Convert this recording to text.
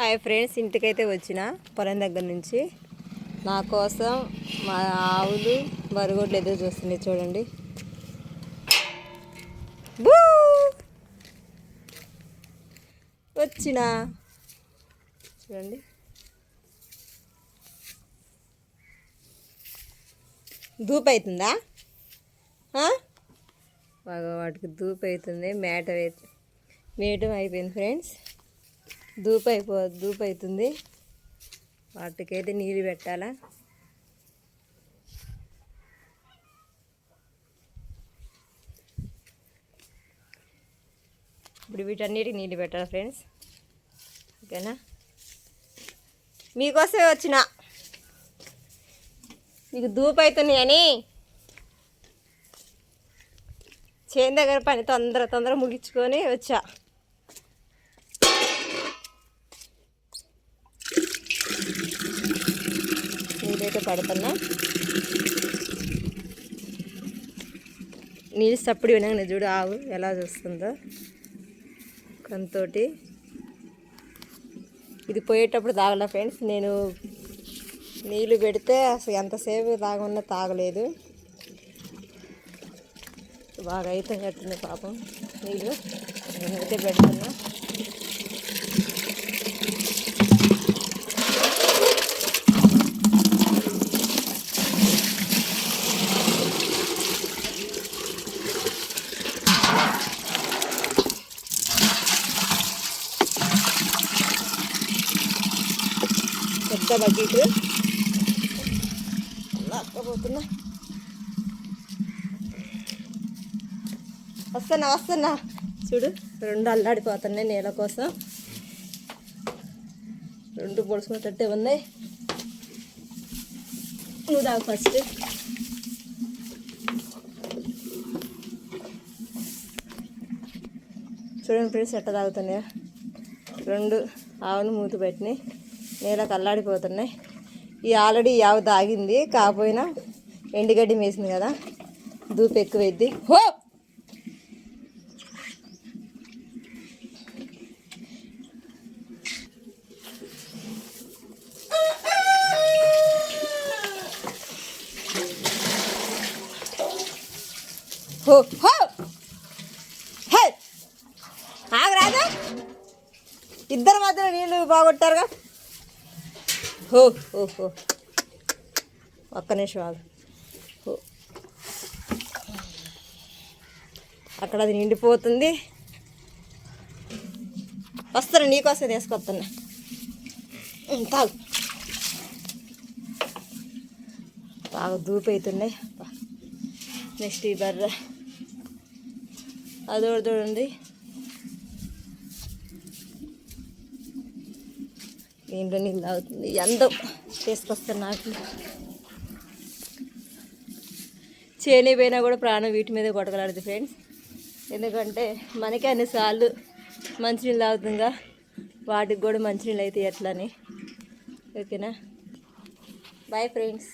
Hi friends, ఇంటికైతే వచ్చిన పొలం దగ్గర నుంచి నా కోసం మా ఆవులు బరుగొడ్లు ఎదురు చూస్తుంది. చూడండి, వచ్చిన చూడండి. ధూపు అవుతుందా? బాగా వాటికి ధూపు అవుతుంది. మేయటం అయిపోయింది ఫ్రెండ్స్. ధూపు అవుతుంది. వాటికైతే నీళ్ళు పెట్టాలా. ఇప్పుడు వీటన్నిటికి నీళ్ళు పెట్టాలి ఫ్రెండ్స్. ఓకేనా? మీకోసమే వచ్చిన, మీకు ధూపు అవుతున్నాయని చేను దగ్గర పని తొందర ముగించుకొని వచ్చా. నీళ్ళైతే పడుతున్నా. నీళ్ళు సప్పుడు వినగానే చూడు ఆవు ఎలా చూస్తుందో కంతోటి. ఇది పోయేటప్పుడు తాగలే ఫ్రెండ్స్. నేను నీళ్ళు పెడితే అసలు ఎంతసేపు తాగమన్నా తాగలేదు. బాగా అయితే కట్టింది పాపం నీళ్ళు. నేనైతే పెడుతున్నా. పెద్ద బకెట్ లాక్కపోతున్నా. వస్తున్నా చూడు. 2 అల్లాడిపోతున్నాయి నేల కోసం. 2 పొడుచుకున్నట్టే ఉన్నాయి. నువ్వు తాగు ఫస్ట్. చూడండి ఫ్రెండ్స్ ఎట్ట తాగుతున్నాయా. 2 ఆవులు మూతి పెట్టినాయి, నేలకు అల్లాడిపోతున్నాయి. ఈ ఆల్రెడీ ఆవు తాగింది, కాకపోయినా ఎండుగడ్డి మేసింది కదా, ధూపు ఎక్కువైద్ది. హో హో హో హే ఆగరాదా? ఇద్దరు మాత్రం నీళ్ళు బాగొట్టారుగా. హో హో హో ఒక్క నిమిషం ఆగు. హో అక్కడ అది నిండిపోతుంది. వస్తాను, నీకోసం తీసుకొస్తున్నా. తాగు. బాగా ధూపు అవుతున్నాయి. నెక్స్ట్ ఈ బర్రె అదోడు చూడండి. దీంట్లో నీళ్ళు తాగుతుంది. ఎంతో తీసుకొస్తాను. నాకు చేని పోయినా కూడా ప్రాణం వీటి మీద కొట్టగలదు ఫ్రెండ్స్. ఎందుకంటే మనకి అన్నిసార్లు మంచినీళ్ళు తాగుతుందిగా, వాటికి కూడా మంచినీళ్ళు అయితే ఎట్లా అని. ఓకేనా? Bye friends.